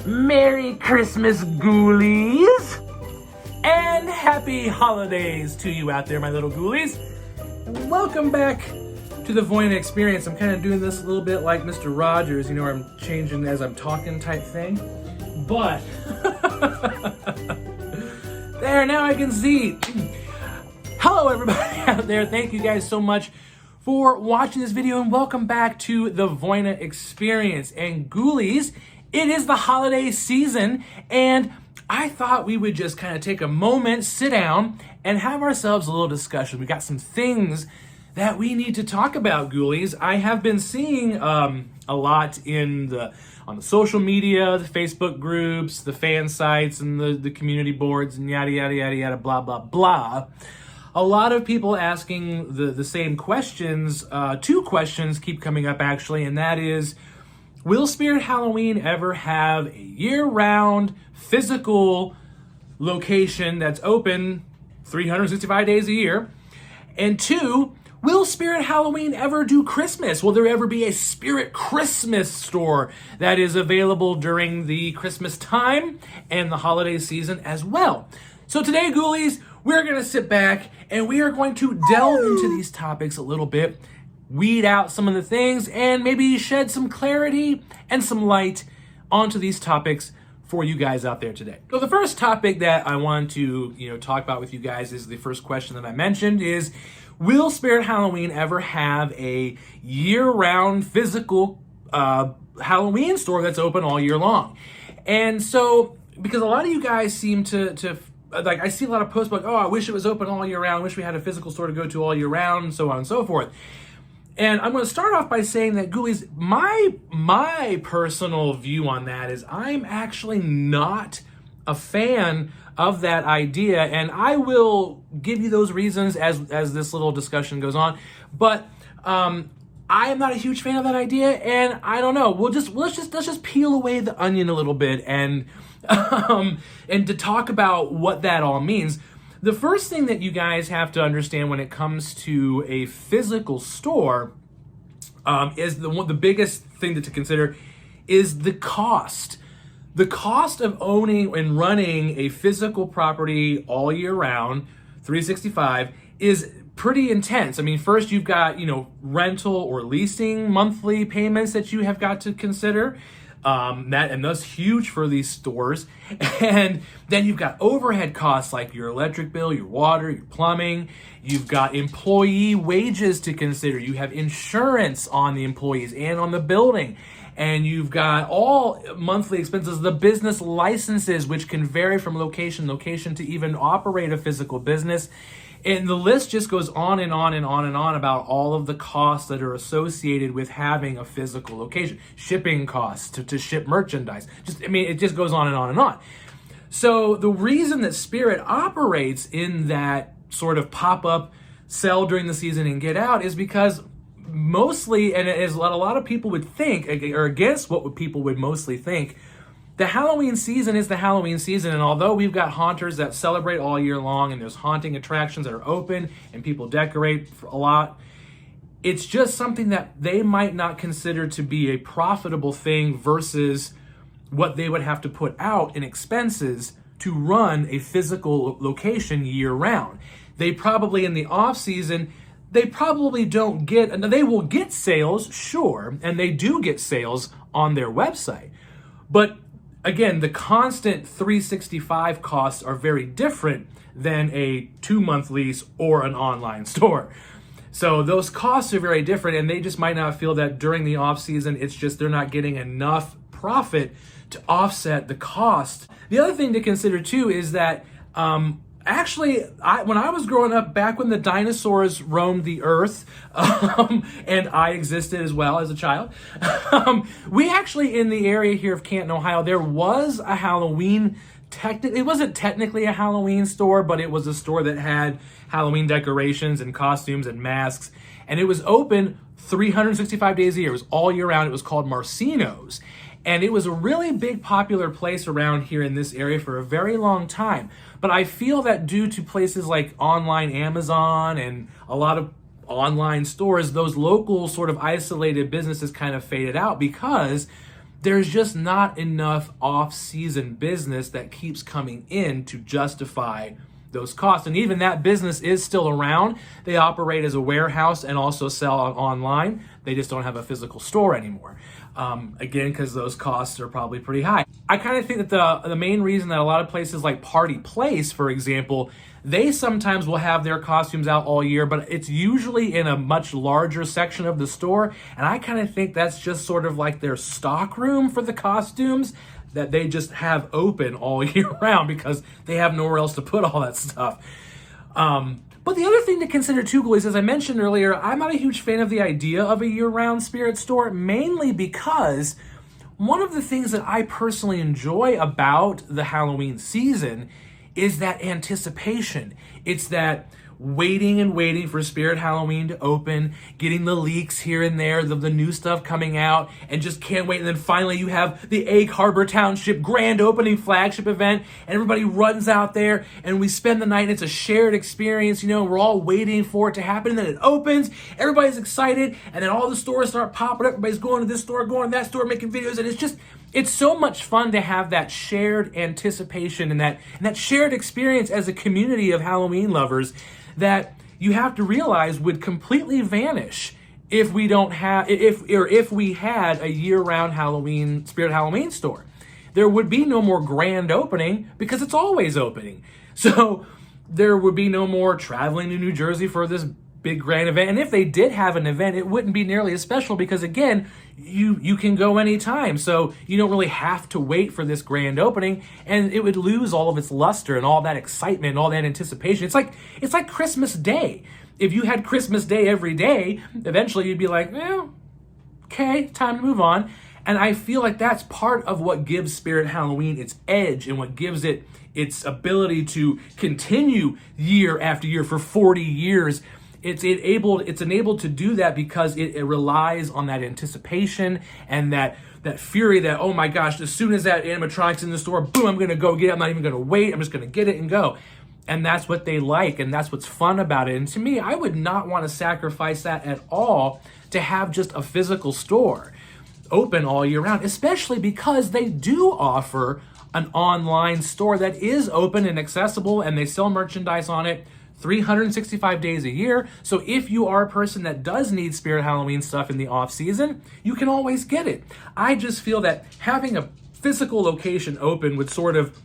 Merry Christmas, ghoulies! And happy holidays to you out there, my little ghoulies. And welcome back to the Voina experience. I'm kind of doing this a little bit like Mr. Rogers, where I'm changing as I'm talking type thing. But, there, now I can see. Hello, everybody out there. Thank you guys so much for watching this video, and welcome back to the Voina experience. And ghoulies, it is the holiday season, and I thought we would just kind of take a moment, sit down, and have ourselves a little discussion. We got some things that we need to talk about, ghoulies. I have been seeing a lot on the social media, the Facebook groups, the fan sites, and the community boards, and yada, yada, yada, yada, blah, blah, blah. A lot of people asking the same questions. Two questions keep coming up, actually, and that is, will Spirit Halloween ever have a year-round physical location that's open 365 days a year? And two, will Spirit Halloween ever do Christmas? Will there ever be a Spirit Christmas store that is available during the Christmas time and the holiday season as well? So today, ghoulies, we're going to sit back and we are going to delve into these topics a little bit, weed out some of the things, and maybe shed some clarity and some light onto these topics for you guys out there today. So the first topic that I want to talk about with you guys is the first question that I mentioned is, will Spirit Halloween ever have a year-round physical Halloween store that's open all year long? And so, because a lot of you guys seem to like, I see a lot of posts like, oh, I wish it was open all year round, wish we had a physical store to go to all year round, and so on and so forth. And I'm going to start off by saying that, ghoulies, my personal view on that is I'm actually not a fan of that idea, and I will give you those reasons as this little discussion goes on. But I am not a huge fan of that idea, and I don't know. Let's just peel away the onion a little bit and to talk about what that all means. The first thing that you guys have to understand when it comes to a physical store is the biggest thing to consider is the cost. The cost of owning and running a physical property all year round, 365, is pretty intense. I mean, first you've got, rental or leasing monthly payments that you have got to consider. And that's huge for these stores. And then you've got overhead costs like your electric bill, your water, your plumbing. You've got employee wages to consider. You have insurance on the employees and on the building. And you've got all monthly expenses, the business licenses, which can vary from location to even operate a physical business. And the list just goes on and on and on and on about all of the costs that are associated with having a physical location. Shipping costs to ship merchandise. It just goes on and on and on. So the reason that Spirit operates in that sort of pop-up sell during the season and get out is because mostly, and as a lot of people would think, or against what people would mostly think, the Halloween season is the Halloween season, and although we've got haunters that celebrate all year long, and there's haunting attractions that are open, and people decorate a lot, it's just something that they might not consider to be a profitable thing versus what they would have to put out in expenses to run a physical location year-round. They probably, in the off-season, they probably don't get, they will get sales, sure, and they do get sales on their website, but again, the constant 365 costs are very different than a 2-month lease or an online store. So those costs are very different, and they just might not feel that during the off season, it's just they're not getting enough profit to offset the cost. The other thing to consider too is that actually, when I was growing up, back when the dinosaurs roamed the earth, and I existed as well as a child, we actually, in the area here of Canton, Ohio, there was a Halloween, it wasn't technically a Halloween store, but it was a store that had Halloween decorations and costumes and masks, and it was open 365 days a year. It was all year round. It was called Marcino's. And it was a really big popular place around here in this area for a very long time. But I feel that due to places like online Amazon and a lot of online stores, those local sort of isolated businesses kind of faded out because there's just not enough off-season business that keeps coming in to justify those costs. And even that business is still around. They operate as a warehouse and also sell online. They just don't have a physical store anymore. Again, because those costs are probably pretty high. I kind of think that the main reason that a lot of places like Party Place, for example, they sometimes will have their costumes out all year, but it's usually in a much larger section of the store. And I kind of think that's just sort of like their stock room for the costumes that they just have open all year round because they have nowhere else to put all that stuff. But the other thing to consider too, Ghoulies, as I mentioned earlier, I'm not a huge fan of the idea of a year-round spirit store, mainly because one of the things that I personally enjoy about the Halloween season is that anticipation. It's that waiting and waiting for Spirit Halloween to open, getting the leaks here and there, the new stuff coming out, and just can't wait. And then finally you have the Egg Harbor Township grand opening flagship event, and everybody runs out there, and we spend the night, and it's a shared experience, you know, we're all waiting for it to happen, and then it opens, everybody's excited, and then all the stores start popping up, everybody's going to this store, going to that store, making videos, and it's so much fun to have that shared anticipation and that shared experience as a community of Halloween lovers that you have to realize would completely vanish if we had a year-round Spirit Halloween store. There would be no more grand opening because it's always opening. So there would be no more traveling to New Jersey for this big grand event. And if they did have an event, it wouldn't be nearly as special because, again, you can go anytime. So you don't really have to wait for this grand opening, and it would lose all of its luster and all that excitement and all that anticipation. It's like Christmas Day. If you had Christmas Day every day, eventually you'd be like, well, okay, time to move on. And I feel like that's part of what gives Spirit Halloween its edge and what gives it its ability to continue year after year for 40 years. It's enabled to do that because it relies on that anticipation and that fury that, oh my gosh, as soon as that animatronic's in the store, boom, I'm going to go get it. I'm not even going to wait. I'm just going to get it and go. And that's what they like, and that's what's fun about it. And to me, I would not want to sacrifice that at all to have just a physical store open all year round, especially because they do offer an online store that is open and accessible, and they sell merchandise on it 365 days a year. So if you are a person that does need Spirit Halloween stuff in the off season, you can always get it. I just feel that having a physical location open would sort of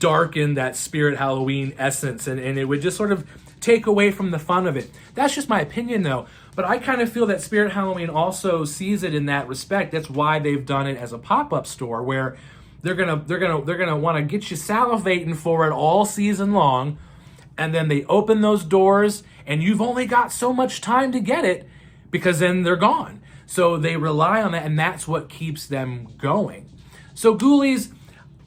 darken that Spirit Halloween essence, and it would just sort of take away from the fun of it. That's just my opinion though. But I kind of feel that Spirit Halloween also sees it in that respect. That's why they've done it as a pop-up store where they're gonna want to get you salivating for it all season long. And then they open those doors, and you've only got so much time to get it because then they're gone. So they rely on that, and that's what keeps them going. So Ghoulies,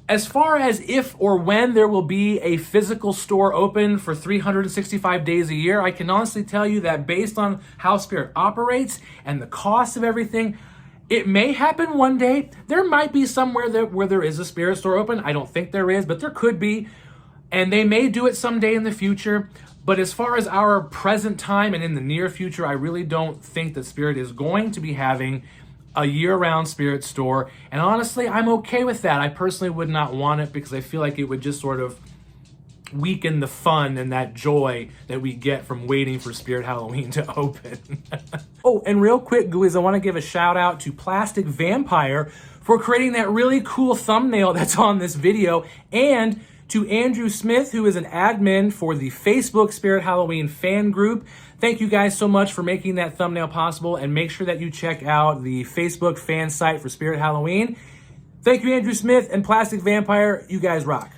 as far as if or when there will be a physical store open for 365 days a year, I can honestly tell you that based on how Spirit operates and the cost of everything, it may happen one day. There might be somewhere where there is a Spirit store open. I don't think there is, but there could be. And they may do it someday in the future. But as far as our present time and in the near future, I really don't think that Spirit is going to be having a year-round Spirit store. And honestly, I'm okay with that. I personally would not want it because I feel like it would just sort of weaken the fun and that joy that we get from waiting for Spirit Halloween to open. Oh, and real quick, Ghoulies, I want to give a shout out to Plastic Vampire for creating that really cool thumbnail that's on this video, and to Andrew Smith, who is an admin for the Facebook Spirit Halloween fan group. Thank you guys so much for making that thumbnail possible, and make sure that you check out the Facebook fan site for Spirit Halloween. Thank you, Andrew Smith and Plastic Vampire. You guys rock.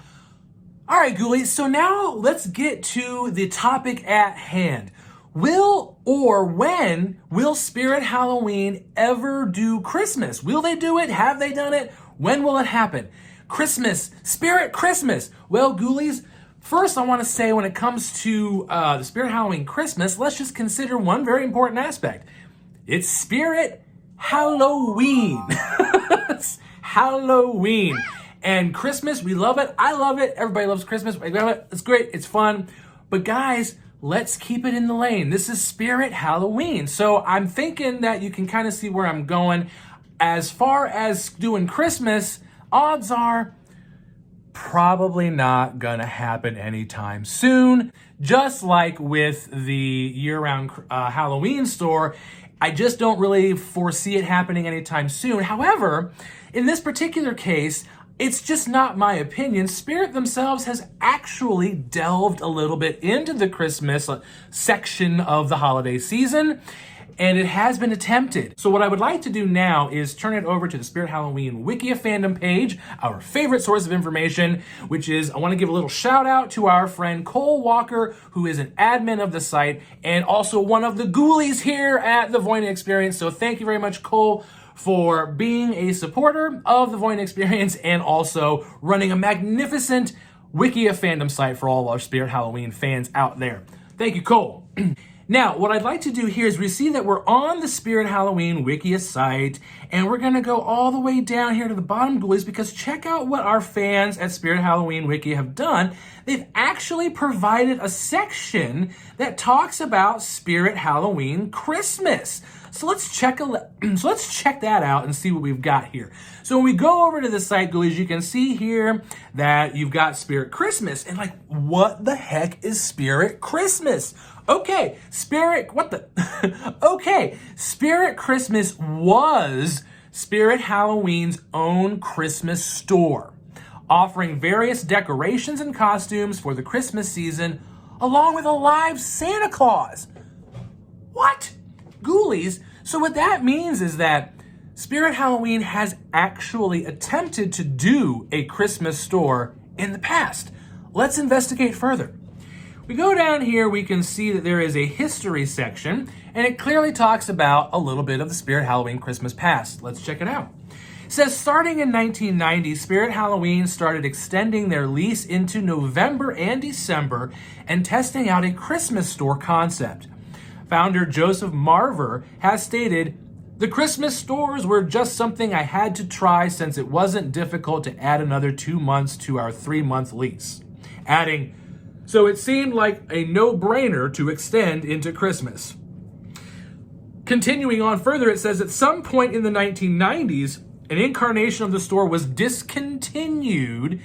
All right, Ghoulies, so now let's get to the topic at hand. Will or when will Spirit Halloween ever do Christmas? Will they do it? Have they done it? When will it happen? Christmas, Spirit Christmas. Well, Ghoulies, first I want to say when it comes to the Spirit Halloween Christmas, let's just consider one very important aspect. It's Spirit Halloween. It's Halloween. And Christmas, we love it. I love it. Everybody loves Christmas. I love it. It's great. It's fun. But guys, let's keep it in the lane. This is Spirit Halloween. So I'm thinking that you can kind of see where I'm going. As far as doing Christmas, odds are probably not gonna happen anytime soon. Just like with the year-round Halloween store, I just don't really foresee it happening anytime soon. However, in this particular case, it's just not my opinion. Spirit themselves has actually delved a little bit into the Christmas section of the holiday season, and it has been attempted. So what I would like to do now is turn it over to the Spirit Halloween Wikia fandom page, our favorite source of information, which is, I want to give a little shout out to our friend Cole Walker, who is an admin of the site and also one of the ghoulies here at the Voina Experience. So thank you very much, Cole, for being a supporter of the Voina Experience and also running a magnificent Wikia fandom site for all our Spirit Halloween fans out there. Thank you, Cole. Now, what I'd like to do here is we see that we're on the Spirit Halloween Wikia site, and we're going to go all the way down here to the bottom, ghoulies, because check out what our fans at Spirit Halloween Wikia have done. They've actually provided a section that talks about Spirit Halloween Christmas. So let's check that out and see what we've got here. So when we go over to the site, ghoulies, you can see here that you've got Spirit Christmas, and like, what the heck is Spirit Christmas? Okay, Spirit Christmas was Spirit Halloween's own Christmas store, offering various decorations and costumes for the Christmas season, along with a live Santa Claus. What? Ghoulies? So what that means is that Spirit Halloween has actually attempted to do a Christmas store in the past. Let's investigate further. We go down here, we can see that there is a history section, and it clearly talks about a little bit of the Spirit Halloween Christmas past. Let's check it out. It says, starting in 1990, Spirit Halloween started extending their lease into November and December and testing out a Christmas store concept. Founder Joseph Marver has stated, "The Christmas stores were just something I had to try since it wasn't difficult to add another 2 months to our 3-month lease." Adding, "So it seemed like a no-brainer to extend into Christmas." Continuing on further, it says, at some point in the 1990s, an incarnation of the store was discontinued,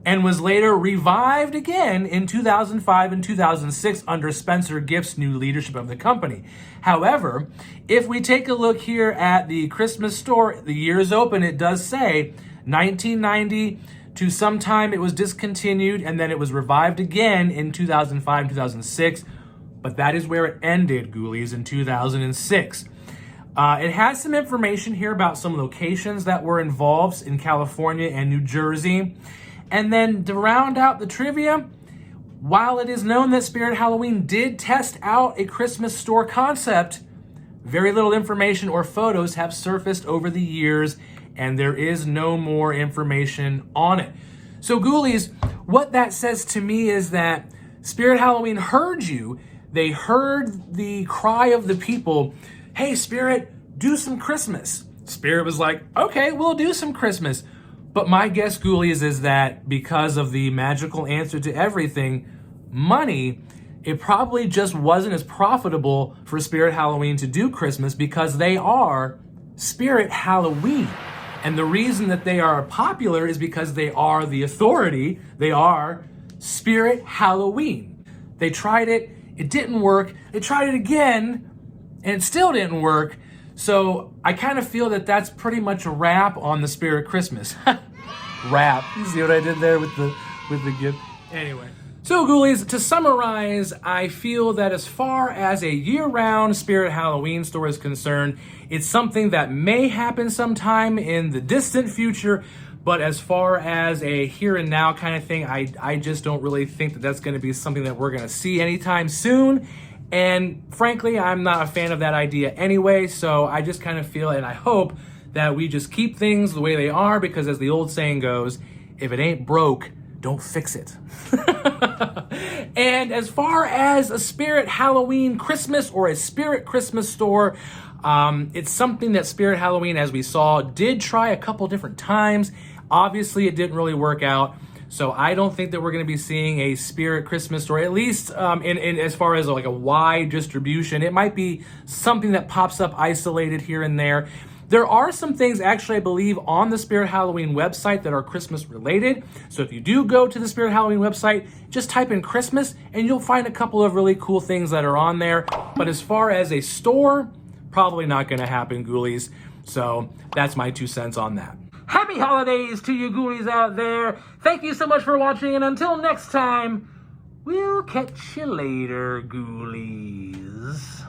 and was later revived again in 2005 and 2006 under Spencer Gift's new leadership of the company. However, if we take a look here at the Christmas store, the years open, it does say 1990 to sometime it was discontinued, and then it was revived again in 2005 and 2006, but that is where it ended, ghoulies, in 2006. It has some information here about some locations that were involved in California and New Jersey. And then to round out the trivia, while it is known that Spirit Halloween did test out a Christmas store concept, very little information or photos have surfaced over the years, and there is no more information on it. So ghoulies, what that says to me is that Spirit Halloween heard you. They heard the cry of the people, "Hey, Spirit, do some Christmas." Spirit was like, "Okay, we'll do some Christmas." But my guess, ghoulies, is that because of the magical answer to everything, money, it probably just wasn't as profitable for Spirit Halloween to do Christmas because they are Spirit Halloween. And the reason that they are popular is because they are the authority. They are Spirit Halloween. They tried it, it didn't work. They tried it again, and it still didn't work. So I kind of feel that that's pretty much a wrap on the Spirit Christmas. Wrap. You see what I did there with the gift? Anyway. So ghoulies, to summarize, I feel that as far as a year-round Spirit Halloween store is concerned, it's something that may happen sometime in the distant future, but as far as a here and now kind of thing, I just don't really think that that's going to be something that we're going to see anytime soon. And frankly, I'm not a fan of that idea anyway, so I just kind of feel, and I hope, that we just keep things the way they are, because as the old saying goes, if it ain't broke, don't fix it. And as far as a Spirit Halloween Christmas or a Spirit Christmas store, it's something that Spirit Halloween, as we saw, did try a couple different times. Obviously, it didn't really work out. So I don't think that we're going to be seeing a Spirit Christmas story, at least in as far as like a wide distribution. It might be something that pops up isolated here and there. There are some things actually, I believe, on the Spirit Halloween website that are Christmas related. So if you do go to the Spirit Halloween website, just type in Christmas and you'll find a couple of really cool things that are on there. But as far as a store, probably not going to happen, Ghoulies. So that's my 2 cents on that. Happy holidays to you Ghoulies out there. Thank you so much for watching, and until next time, we'll catch you later, Ghoulies.